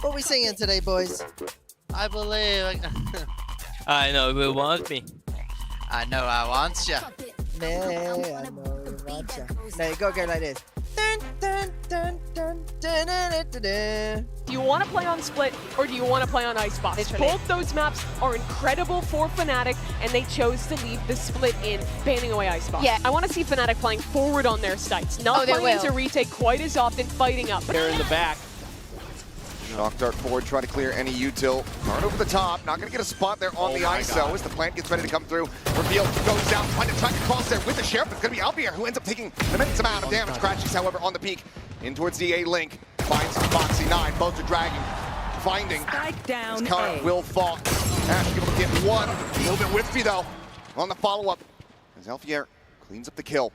What we singing today, boys? I believe. I know you want me. I know I want ya. Man, I know you want ya. No, you go like this. Dun, dun, dun, dun, dun, dun, dun, dun, dun. Do you want to play on Split or do you want to play on Icebox? Literally. Both those maps are incredible for Fnatic, and they chose to leave the Split in, banning away Icebox. Yeah. I want to see Fnatic playing forward on their sites, not they playing will. into retake quite as often, fighting up. There in the back. Shock dart forward, trying to clear any util. Hard over the top, not going to get a spot there on the ISO as the plant gets ready to come through. Reveal goes down, trying to track across there with the Sheriff. It's going to be Albier who ends up taking an immense amount of damage. Crashes, however, on the peak. In towards the A link. Finds Foxy 9, both are dragging. Finding. Strike down Current A. will fall. Ash able to get one. A little bit whiffy though on the follow-up. As Alfier cleans up the kill.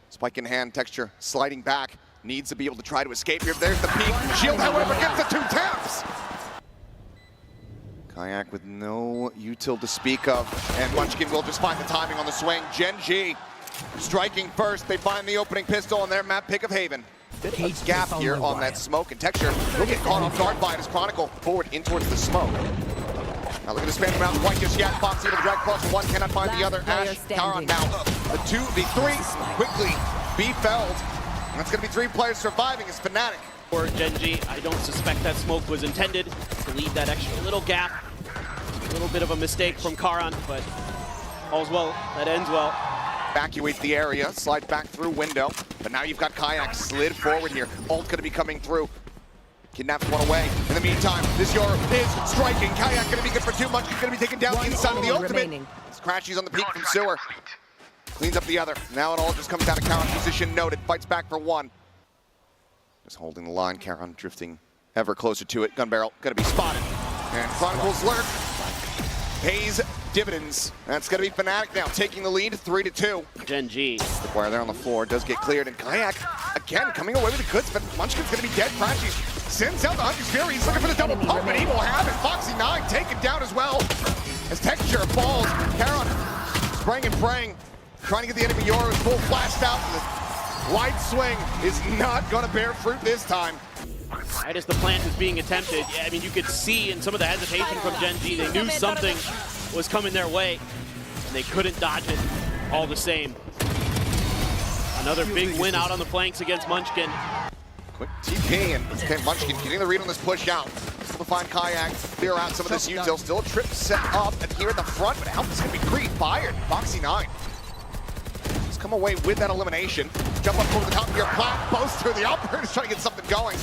Spike in hand, Texture sliding back. Needs to be able to try to escape here. There's the peak. Shield, however, gets the 2 taps. Kayak with no util to speak of. And Munchkin will just find the timing on the swing. Gen G striking first. They find the opening pistol on their map pick of Haven. Bit of a gap here on that smoke, and Texture will get caught off guard by it as Chronicle forward in towards the smoke. Now looking to span around quite just yet. Fox able to drag across one, cannot find the other. Ash, Taron now up. The 2, the 3 quickly be felled. And that's going to be 3 players surviving as Fnatic. For Gen G, I don't suspect that smoke was intended to leave that extra little gap. A little bit of a mistake from Karan, but all's well that ends well. Evacuate the area, slide back through window. But now you've got Kayak slid forward here. Ult going to be coming through. Kidnaps one away. In the meantime, this Yoru is striking. Kayak going to be good for 2 much. He's going to be taken down inside of the ultimate. It's Crashies on the peak from Sewer. Cleans up the other. Now it all just comes down to Karan. Position noted. Fights back for 1. Just holding the line. Karan drifting ever closer to it. Gun barrel going to be spotted. And Chronicles lurk. Pays dividends. That's going to be Fnatic now, taking the lead 3-2. Gen G. The player there on the floor does get cleared, and Kayak, again, coming away with the goods, but Munchkin's going to be dead. Crashies sends out the Hunter's Fury. He's looking for the double pump, and he will have it. Foxy 9 taken down as well. As Texture falls, Karan spraying and praying, trying to get the enemy Yoru's full flashed out. The wide swing is not going to bear fruit this time. Right as the plant is being attempted, yeah, I mean, you could see in some of the hesitation from Gen G, they knew something was coming their way, and they couldn't dodge it all the same. Another big win out on the flanks against Munchkin. Quick TP, and okay, Munchkin getting the read on this push out. Still to find Kayak, clear out some of this util. Still a trip set up, and here in the front, but Help is going to be pre-fired. Foxy 9. Just come away with that elimination. Jump up over the top of your plat, both through the upper, just trying to get something going.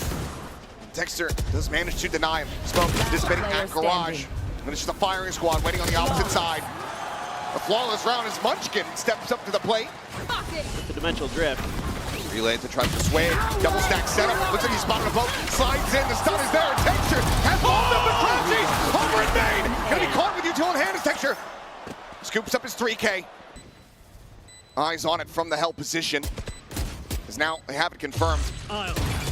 Texture does manage to deny him. Smoke dissipating at Garage. And it's just a firing squad waiting on the opposite side. A flawless round as Munchkin steps up to the plate. With the dimensional drift. Relay to try to sway. Double stack setup. Looks like he's spotted a boat. Slides in. The stun is there. Texture has hold up the Crashy. Over in main. Gonna be caught with util in hand as Texture scoops up his 3K. Eyes on it from the hell position. As now they have it confirmed.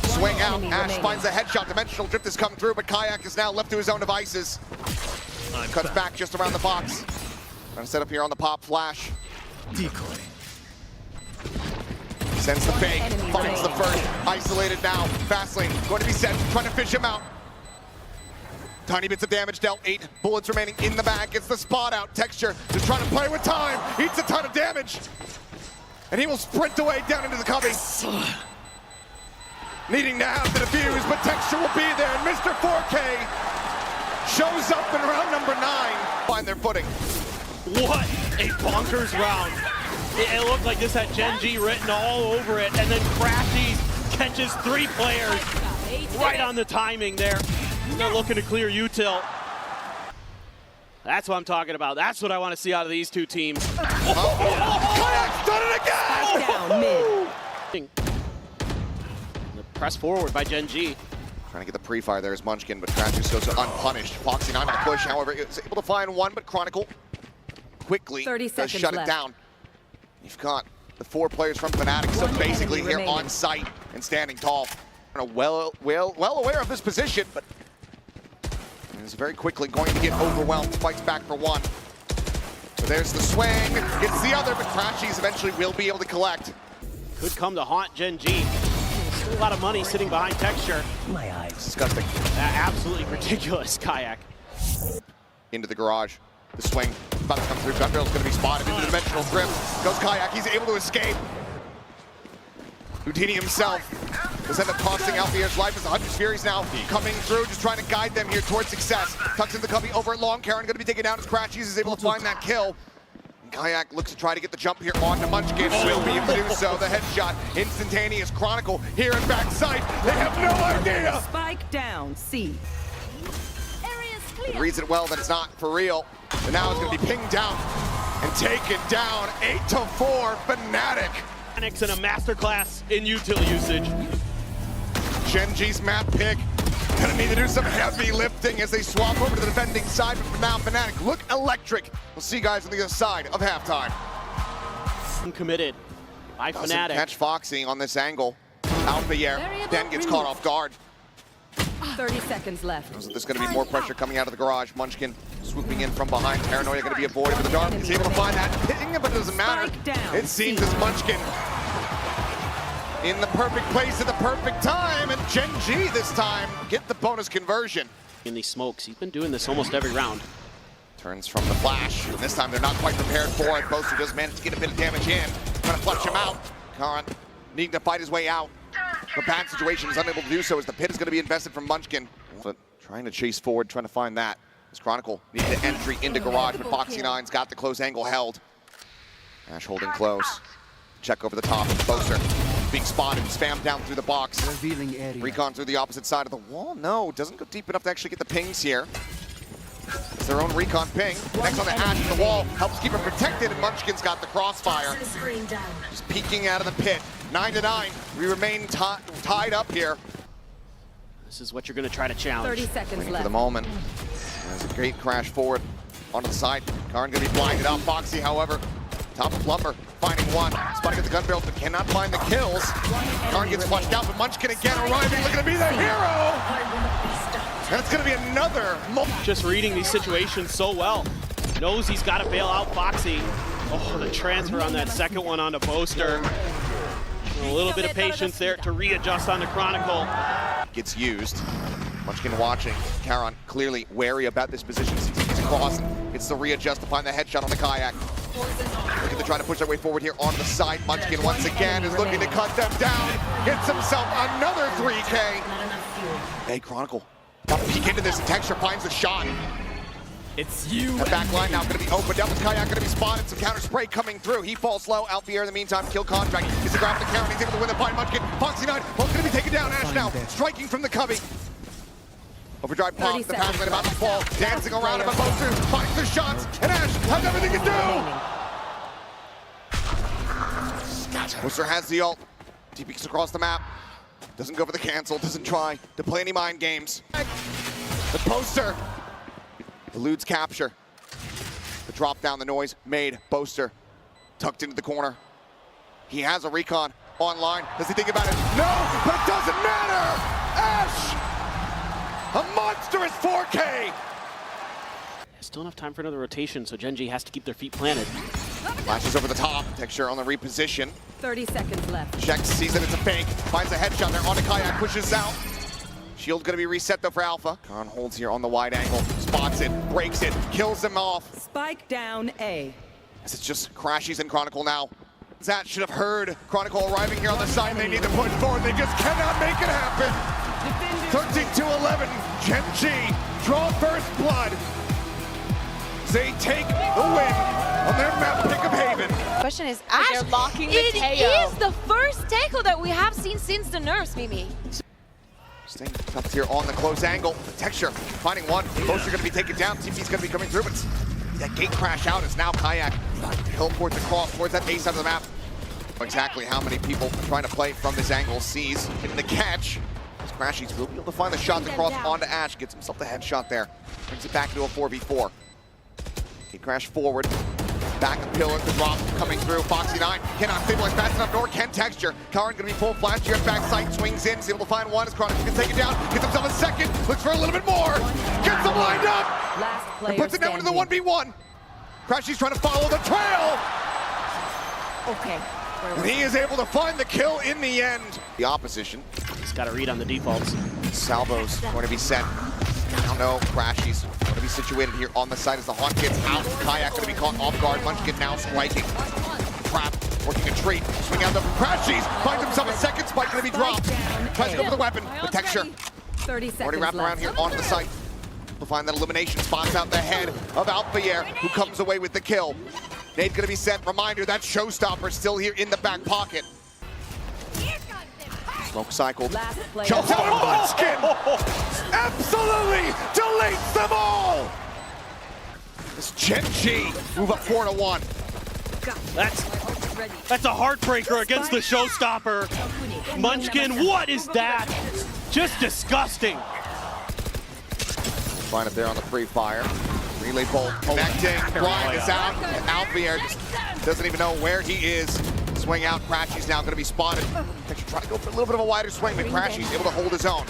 Swing out, Ash finds the headshot, dimensional drift has come through, but Kayak is now left to his own devices. Cuts back just around the box. Trying to set up here on the pop flash. Decoy. Sends the fake, finds the first, isolated now. Fastlane going to be set, trying to fish him out. Tiny bits of damage dealt, 8 bullets remaining in the bag, gets the spot out. Texture just trying to play with time, eats a ton of damage. And he will sprint away down into the cubby. Needing to have the defuse, but Texture will be there, and Mr. 4K shows up in round number 9. Find their footing. What a bonkers round. It looked like this had Gen G written all over it, and then Crashies catches 3 players right on the timing there. They're looking to clear util. That's what I'm talking about. That's what I want to see out of these 2 teams. Kayak's done it again! Down mid. Press forward by Gen G. Trying to get the pre-fire there is Munchkin, but Crashes goes unpunished. Foxy 9 on the push, however, is able to find one, but Chronicle quickly 30 does seconds shut left. it down. You've got the 4 players from Fnatic, so basically here on site and standing tall. Well aware of this position, but is very quickly going to get overwhelmed. Fights back for 1. So there's the swing, gets the other, but Crashies eventually will be able to collect. Could come to haunt Gen G. A lot of money sitting behind t3xture. My eyes. Disgusting. Absolutely ridiculous, Kayak. Into the garage. The swing about to come through. Gunbarrel's going to be spotted into the dimensional grip. Goes Kayak. He's able to escape. Houdini himself does end up costing Alfier's life as the Hunter's Furies now coming through, just trying to guide them here towards success. Tucks in the cubby over at Long. Karen going to be taken down as Crashies is able to find that kill. And Kayak looks to try to get the jump here on to Munchkin. Will be able to do so. The headshot, instantaneous. Chronicle here in backside. They have no idea. Spike down. C. It reads it well that it's not for real. And now it's going to be pinged down and taken down. 8-4 Fnatic. And a masterclass in util usage. Genji's map pick. Gonna need to do some heavy lifting as they swap over to the defending side, but for now, Fnatic look electric. We'll see you guys on the other side of halftime. Uncommitted by Doesn't Fnatic. catch Foxy on this angle. Alfie then gets caught off guard. 30 seconds left. So there's going to be more pressure coming out of the garage. Munchkin swooping in from behind. Paranoia going to be avoided with the dark. He's able to find that ping, but it doesn't matter. It seems as Munchkin in the perfect place at the perfect time, and Genji this time get the bonus conversion. In these smokes, he's been doing this almost every round. Turns from the flash, and this time they're not quite prepared for it. Boaster does manage to get a bit of damage in. Trying to flush him out. Karan needing to fight his way out. The bad situation is unable to do so as the pit is going to be invested from Munchkin. But trying to chase forward, trying to find that. As Chronicle needs the entry into garage, but Foxy9's got the close angle held. Ash holding close. Check over the top. Boaster being spotted, spammed down through the box. Revealing area. Recon through the opposite side of the wall. No, doesn't go deep enough to actually get the pings here. It's their own recon ping. Next on the Ash in the wall. Helps keep it protected, and Munchkin's got the crossfire. Just peeking out of the pit. 9-9. We remain tied up here. This is what you're going to try to challenge. 30 seconds Waiting for left. the moment. There's a great crash forward onto the side. Karan going to be blinded out. Foxy, however, top of Lumber, finding one. Spotting at the gun barrels, but cannot find the kills. Karan gets flushed out, but Munchkin again arriving, looking to be the hero. And it's going to be another. Just reading these situations so well. Knows he's got to bail out Foxy. Oh, the transfer on that second one onto Boaster. A little bit of patience there to readjust on the Chronicle. Gets used. Munchkin watching. Karan clearly wary about this position. He's across. Gets the readjust to find the headshot on the Kayak. Looking to try to push their way forward here on the side. Munchkin once again is looking to cut them down. Gets himself another 3K. Hey, Chronicle. Got to peek into this, and t3xture finds the shot. It's you. The back line now going to be opened up. With Kayak going to be spotted. Some counter spray coming through. He falls low. Alfier in the meantime. Kill contract. He's to grab the count. He's able to win the fight. Munchkin. Foxy9. Both going to be taken down. Ash now striking from the cubby. Overdrive pop. The pass line about to fall. Dancing around him. But Boaster finds the shots. And Ash has everything to do. Boaster has the ult. He peeks across the map. Doesn't go for the cancel. Doesn't try to play any mind games. The Boaster eludes capture. The drop down, the noise made. Boaster tucked into the corner. He has a recon online. Does he think about it? No, but it doesn't matter! Ash! A monstrous 4K! Still enough time for another rotation, so Genji has to keep their feet planted. Flashes over the top. t3xture on the reposition. 30 seconds left. Checks, sees that it's a fake. Finds a headshot there on the Kayak, pushes out. Shield gonna be reset though for Alpha. Karan holds here on the wide angle, spots it, breaks it, kills him off. Spike down A. As it's just Crashies and Chronicle now. Zat should have heard Chronicle arriving here on the side. They need to push forward. They just cannot make it happen. 13-11. Genji draw first blood. They take the win on their map pick of Haven. Question is, Ash, They're locking the it Teo. is the first tackle that we have seen since the nerfs, Mimi. Staying tucked here on the close angle. t3xture finding one. Boaster going to be taken down. TP's going to be coming through, but that gate crash out is now Kayak. Teleports across towards that A side of the map. Exactly how many people trying to play from this angle. Sees hitting the catch. As Crashies will be able to find the shots across onto Ash. Gets himself the headshot there. Brings it back into a 4v4. Gate crash forward. Back the pillar, the drop coming through. Foxy9 cannot stabilize fast enough, nor can t3xture. Karan gonna be full flash here at backside, swings in, is able to find one as Chronicle can take it down, gets himself a second, looks for a little bit more, gets him lined up, Last player and puts it down into the 1v1. Crashy's trying to follow the trail, Okay. and he is able to find the kill in the end. The opposition Just got to read on the defaults. Salvo's going to be sent. Now no, Crashies going to be situated here on the side as the Haunt gets out. Kayak going to be caught off guard. Munchkin now striking. Trap, working a treat. Swing out there from Crashies. Finds himself a second spike going to be dropped. Tries to go for the weapon. The texture 30 seconds already wrapped around here onto the site. We'll find that elimination spots out the head of Alphayer, who comes away with the kill. Nade's going to be sent. Reminder, that Showstopper still here in the back pocket. Smoke cycled. Jumps out of Munchkin! Absolutely deletes them all! This Gen G move up 4-1. That's a heartbreaker against the Showstopper. Munchkin, what is that? Just disgusting. Find it there on the free fire. Relay bolt connecting. Blind is out. And Alphayer doesn't even know where he is. Swing out. Crashy's now going to be spotted. Actually trying to go for a little bit of a wider swing, but Crashy's able to hold his own.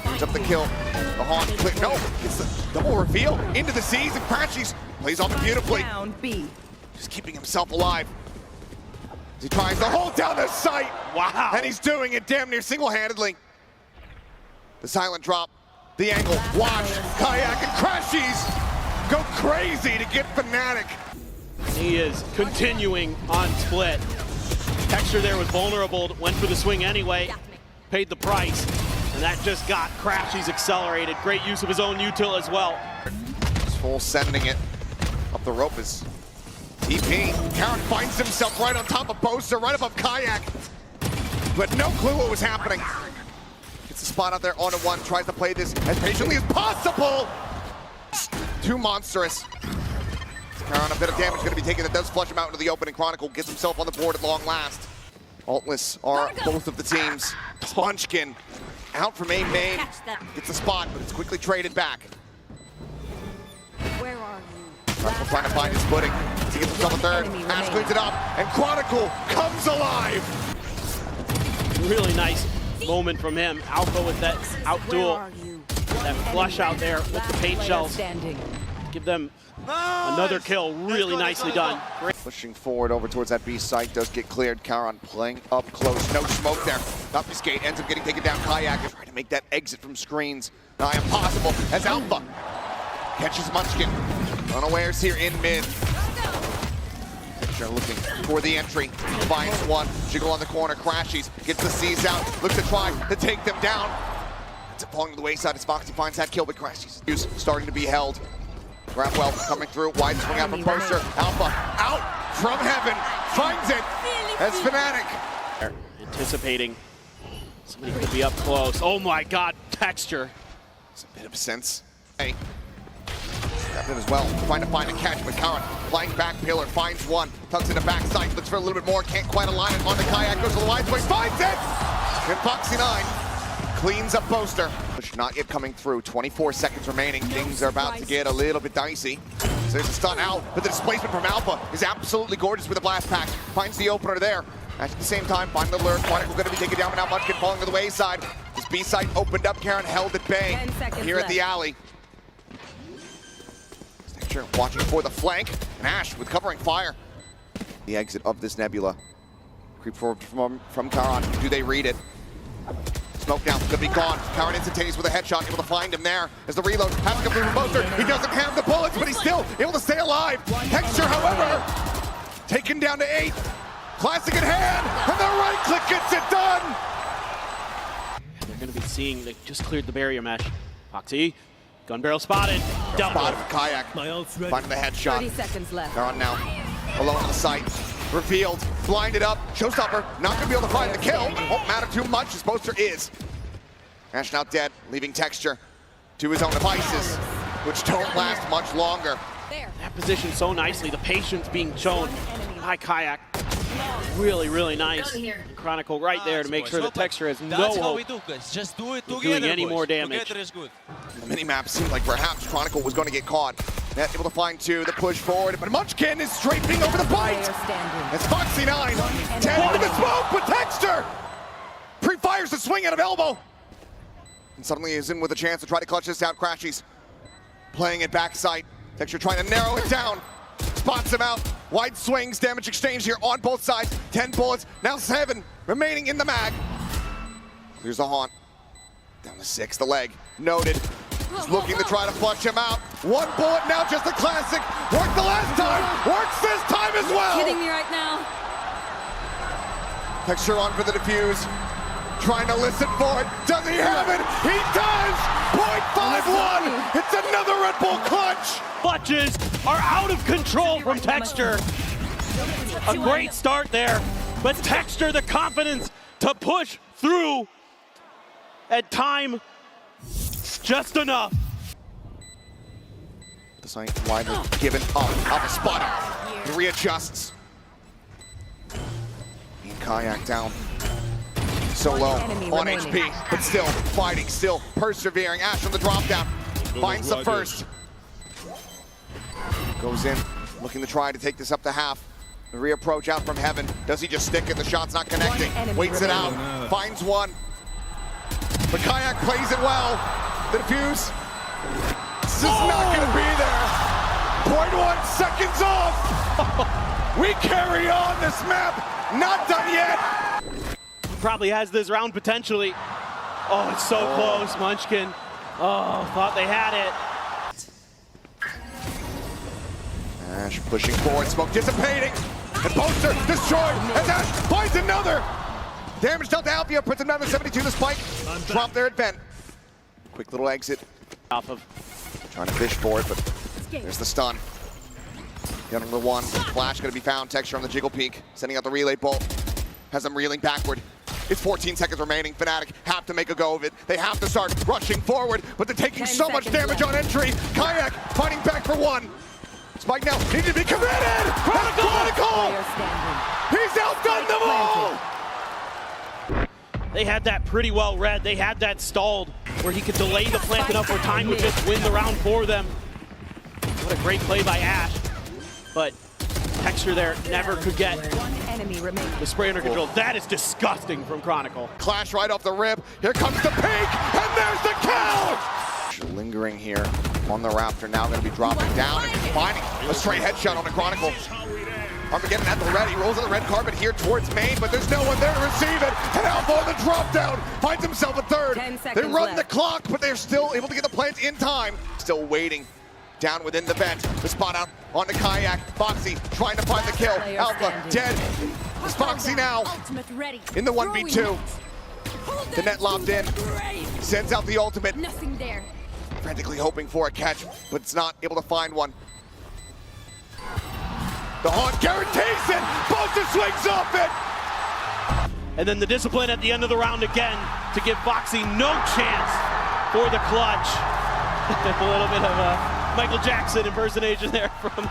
Brings up the kill. The Haunt click. No, it's the double reveal into the seas, and Crashy's plays off it beautifully. Down B. Just keeping himself alive. As he tries to hold down the site. Wow. And he's doing it damn near single-handedly. The silent drop. The angle. Watch. Kayak and Crashies go crazy to get Fnatic. He is continuing on split. T3xture there was vulnerable, went for the swing anyway, paid the price, and that just got Crashies accelerated. Great use of his own util as well. He's full sending it up the rope is TP. Karan finds himself right on top of Boaster, right above Kayak, but no clue what was happening. Gets a spot out there on a one, tries to play this as patiently as possible. Too monstrous. Karan, a bit of damage going to be taken that does flush him out into the open, and Chronicle gets himself on the board at long last. Altless are both of the teams. Munchkin out from A main, gets the spot, but it's quickly traded back. Where are you? Chronicle trying to find his footing. He gets himself a third. Ash cleans it up, and Chronicle comes alive. Really nice moment from him. Alpha with that out duel, that flush out there with the paint shells. Give them another kill, really nicely done. Pushing forward over towards that B site, does get cleared. Karan playing up close, no smoke there. Obfuscate ends up getting taken down. Kayak is trying to make that exit from screens. Nigh impossible as Alpha catches Munchkin. Unawares here in mid. T3xture looking for the entry, finds one. Jiggle on the corner, Crashies, gets the C's out, looks to try to take them down. It's falling to the wayside as Foxy finds that kill, but Crashies starting to be held. Grabwell coming through, wide swing out from Boaster. Alpha out from heaven, finds it as Fnatic. Anticipating somebody could be up close. Oh my God, T3xture. It's a bit of sense. Hey, grabbed it as well, trying to find a catch, but Karan flying back pillar, finds one, tucks in the backside, looks for a little bit more, can't quite align it on the Kayak, goes to the wide swing, finds it! And Foxy 9 cleans up Boaster. Push not yet coming through, 24 seconds remaining. Things are about to get a little bit dicey. So there's a stun out, but the displacement from Alpha is absolutely gorgeous with the blast pack. Finds the opener there. At the same time, find the lure. Chronicle going to be taken down, but now Munchkin falling to the wayside. This B site opened up, Karan held at bay here at the alley. T3xture watching for the flank, and Ash with covering fire. The exit of this Nebula. Creep forward from Karan. Do they read it? Smoke down, could be gone. Karan instantaneous with a headshot, able to find him there as the reload has to come through from Boaster. He doesn't have the bullets, but he's still able to stay alive. T3xture, however, taken down to 8. Classic in hand, and the right click gets it done. They're going to be seeing, they just cleared the barrier mesh. Foxy, gun barrel spotted, double. Spotted for Kayak, finding the headshot. 30 seconds left. Karan now alone on the site. Revealed, blinded up, Showstopper not gonna be able to find the kill, but won't matter too much as Boaster is. Ash now dead, leaving T3xture to his own devices, which don't last much longer. That position so nicely, the patience being shown by Kayak. Really, really nice. Chronicle right there to make sure that T3xture has no hope Just do it of together, doing any more damage. Together is good. The minimap seemed like perhaps Chronicle was going to get caught. Net able to find two, the push forward, but Munchkin is strafing over the bite. It's Foxy 9, 10 with the smoke, but T3xture pre-fires the swing out of elbow. And suddenly is in with a chance to try to clutch this out. Crashies playing it backside. T3xture trying to narrow it down. Spots him out. Wide swings, damage exchange here on both sides. 10 bullets, now 7 remaining in the mag. Here's the haunt. Down to 6, the leg. Noted. He's looking to try to flush him out. One bullet now, just a classic. Worked the last time. Works this time as well. Kidding me right now? t3xture on for the defuse. Trying to listen for it. Does he have it? He does! .51! It's another Red Bull clutch! Clutches are out of control from t3xture. A great start there, but t3xture the confidence to push through. At time, just enough. The site widely given up a spot. He readjusts. And Kayak down. So low on HP, but still fighting, still persevering. Ash on the drop down. Finds the first. Goes in, looking to try to take this up to half. The reapproach out from heaven. Does he just stick it? The shot's not connecting. Waits it out. Finds one. But Kayak plays it well. The defuse. This is not going to be there. 0.1 seconds off. We carry on this map. Not done yet. Probably has this round potentially. Oh, it's so close, Munchkin. Oh, thought they had it. Ash pushing forward, smoke dissipating. And Poster destroyed as Ash finds another. Damage dealt to Alfia, puts him down to 72. The spike. Drop there at vent. Quick little exit. Off of. Trying to fish for it, but there's the stun. Gun number 1. Flash going to be found. t3xture on the jiggle peak. Sending out the relay bolt. Has them reeling backward. It's 14 seconds remaining. Fnatic have to make a go of it. They have to start rushing forward, but they're taking so much damage on entry. Kayak fighting back for 1. Spike now needs to be committed. Chronicle! He's outdone them all! They had that pretty well read. They had that stalled where he could delay the plant enough where time would just win the round for them. What a great play by Ash. But t3xture there never could get the spray under control. That is disgusting from Chronicle. Clash right off the rip. Here comes the peak, and there's the kill! Lingering here on the Raptor, now going to be dropping down and finding a straight headshot on the Chronicle. Armageddon at the ready, rolls on the red carpet here towards main, but there's no one there to receive it. And Alpha on the drop down, finds himself a third. They run the clock, but they're still able to get the plant in time. Still waiting down within the vent. The spot out on the Kayak. Foxy trying to find the kill. Alpha dead. It's Foxy now in the 1v2. The net lobbed in. Sends out the ultimate. Nothing there. Frantically hoping for a catch, but it's not able to find one. The haunt guarantees it! Bolter swings off it! And then the discipline at the end of the round again to give Foxy no chance for the clutch. A little bit of a Michael Jackson impersonation there from...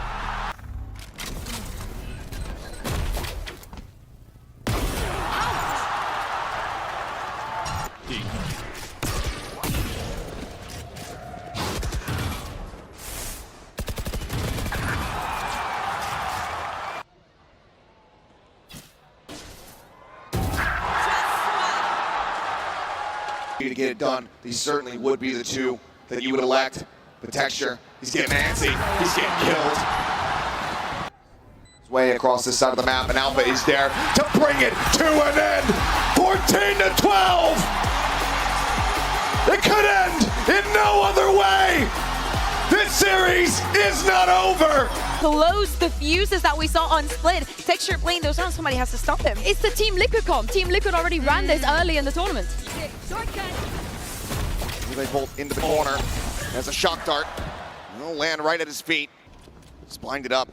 To get it done, these certainly would be the two that you would elect. But t3xture, he's getting antsy, he's getting killed. His way across this side of the map, and Alpha is there to bring it to an end. 14-12. It could end in no other way. This series is not over. Close the fuses that we saw on Split. t3xture playing those down, somebody has to stop him. It's the Team Liquid comp. Team Liquid already ran this early in the tournament. Relay bolt into the corner. Has a shock dart. It'll land right at his feet. He's blinded up.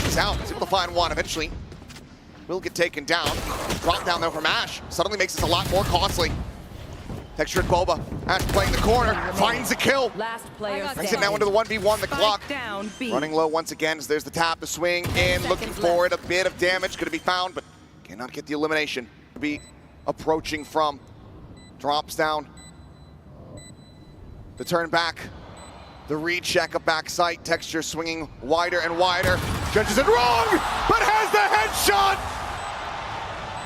He's out. He's able to find one eventually. Will get taken down. Drop down though from Ash. Suddenly makes this a lot more costly. t3xture and Boba. Ash playing the corner. Finds the kill. Last player Brings it now into the 1v1. The clock. Down, B. Running low once again as there's the tap, the swing in. Looking for it. A bit of damage going to be found, but cannot get the elimination. Be approaching from. Drops down. The turn back. The recheck of backside. t3xture swinging wider and wider. Judges it wrong, but has the headshot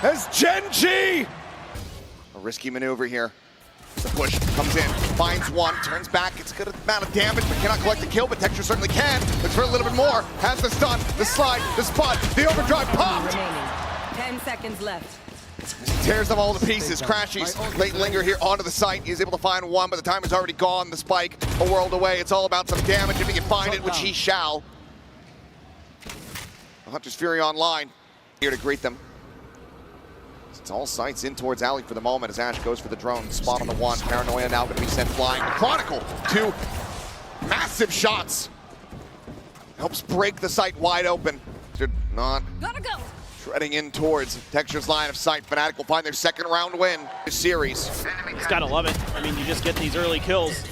as Gen.G. A risky maneuver here. The push comes in, finds one, turns back. It's a good amount of damage, but cannot collect the kill, but t3xture certainly can. Looks for a little bit more. Has the stun, the slide, the spot, the overdrive popped. Remaining. 10 seconds left. Tears them all to pieces. Crashies, late linger here onto the site. He's able to find one, but the time is already gone. The spike a world away. It's all about some damage if he can find it, which he shall. The Hunter's Fury online here to greet them. It's all sights in towards Alley for the moment as Ash goes for the drone. Spot on the one. Paranoia now going to be sent flying. Chronicle, 2 massive shots. Helps break the site wide open. Should not. Gotta go. Treading in towards Texture's line of sight. Fnatic will find their second round win this series. Just gotta love it. I mean, you just get these early kills,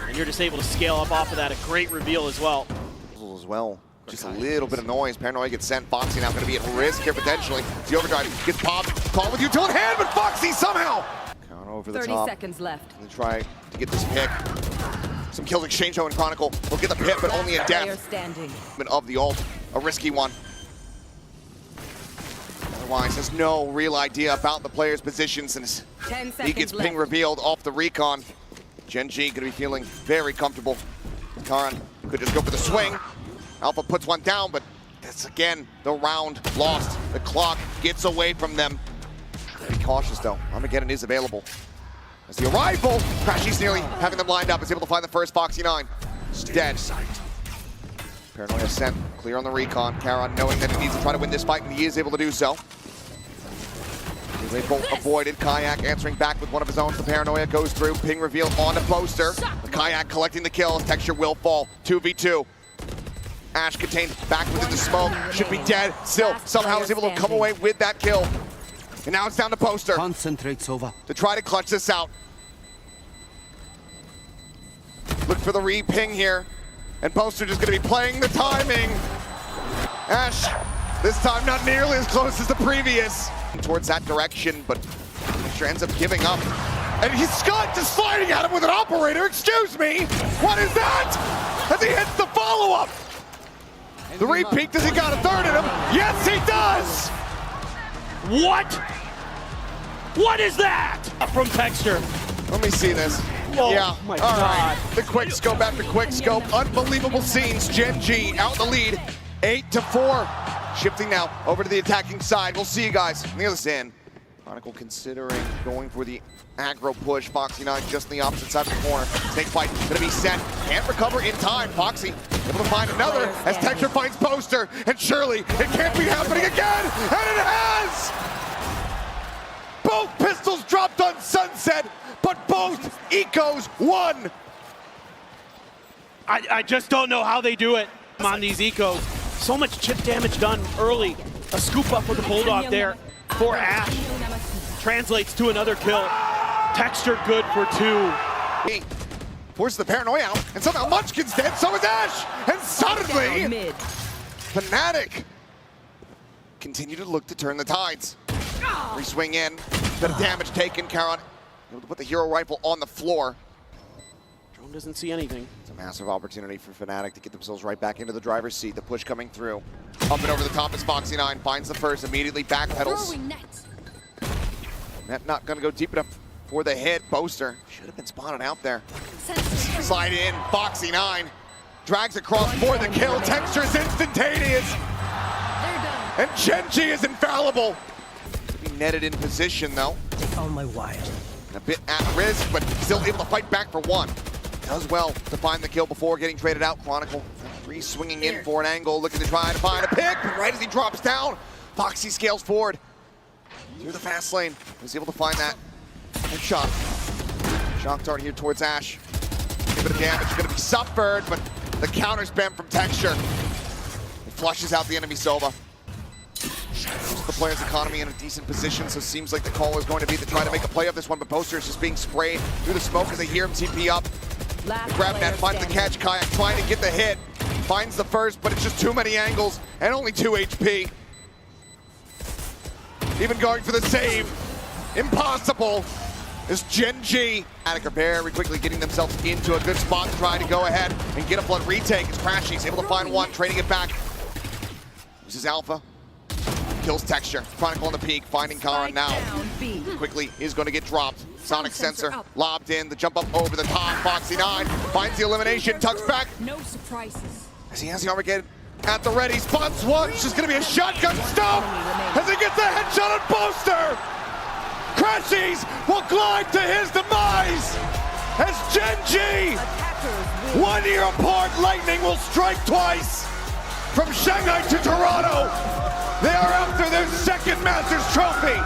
and you're just able to scale up off of that. A great reveal as well. As well. Just a little bit of noise. Paranoia gets sent. Foxy now going to be at risk here potentially. The overdrive gets popped. Call with utility hand, but Foxy somehow count over the 30 top. seconds left. And try to get this pick. Some kills exchange though in Chronicle. Will get the pick, but only a Player death. standing. Of the ult, a risky one. Otherwise, has no real idea about the player's positions, and 10 he seconds gets left. ping revealed off the recon. Gen G going to be feeling very comfortable. Karan could just go for the swing. Alpha puts one down, but that's again the round lost. The clock gets away from them. Be cautious though. Armageddon is available. As the arrival, Crashy's nearly having them lined up. Is able to find the first Foxy 9. He's dead. Paranoia sent clear on the recon. Karan knowing that he needs to try to win this fight, and he is able to do so. They both avoided. Kayak answering back with one of his own. The Paranoia goes through. Ping reveal on the poster. The Kayak collecting the kills. Texture will fall. 2v2. Ash contained back within the smoke. Should be dead. Still, somehow is able to come away with that kill. And now it's down to Poster. Concentrates over. To try to clutch this out. Look for the re-ping here. And Poster just going to be playing the timing. Ash, this time not nearly as close as the previous. Towards that direction, but Texture ends up giving up. And he's Scott just sliding at him with an operator. Excuse me. What is that? As he hits the follow-up. The repeat, does he got a third in him? Yes, he does! What? What is that? From Texture. Let me see this. Oh, yeah, my all right. God. The quick scope after quick scope. Unbelievable scenes. Gen G out in the lead, 8-4. Shifting now over to the attacking side. We'll see you guys on the other side. Chronicle considering going for the aggro push. Foxy 9 just on the opposite side of the corner. Snake fight gonna be set. Can't recover in time. Foxy able to find another as Texture finds Poster. And surely it can't be happening again. And it has! Both pistols dropped on Sunset, but both ecos won. I just don't know how they do it on these ecos. So much chip damage done early. A scoop up with the Bulldog there for Ash. Translates to another kill. Texture good for 2. He forces the Paranoia out, and somehow Munchkin's dead, so is Ash! And suddenly, Mid. Fnatic continue to look to turn the tides. Re-swing in, bit of damage taken. Karan able to put the hero rifle on the floor. Drone doesn't see anything. It's a massive opportunity for Fnatic to get themselves right back into the driver's seat. The push coming through. Up and over the top is Foxy 9, finds the first, immediately backpedals. Net not gonna go deep enough for the hit. Poster should have been spotted out there. Slide in, Foxy 9 drags across for the kill. Texture is instantaneous. And Gen G is infallible. Be netted in position though. On my wire. A bit at risk, but still able to fight back for one. Does well to find the kill before getting traded out. Chronicle re-swinging in for an angle, looking to try to find a pick, but right as he drops down, Foxy scales forward through the fast lane. Was able to find that headshot. Shock dart here towards Ash. A bit of damage going to be suffered, but the counter's been from Texture. It flushes out the enemy Sova. The player's economy in a decent position, so it seems like the call is going to be to try to make a play of this one, but Poster is just being sprayed through the smoke as they hear him TP up. Grab net, finds the catch. Kayak trying to get the hit. Finds the first, but it's just too many angles and only 2 HP. Even going for the save. Impossible. Is Gen G. Fnatic are very quickly getting themselves into a good spot to try to go ahead and get a blood retake as Crashy's able to find one, trading it back. This is Alpha. Kills Texture. Chronicle on the peak, finding Karan now. Quickly is going to get dropped. Sonic sensor lobbed in. The jump up over the top. Foxy 9 finds the elimination. Tucks back. No surprises. As he has the Armageddon at the ready. Spots one. It's just going to be a shotgun stop as he gets a headshot on Poster. Crashies will glide to his demise as Gen G, 1 year apart, lightning will strike twice. From Shanghai to Toronto, they are after their second Masters trophy.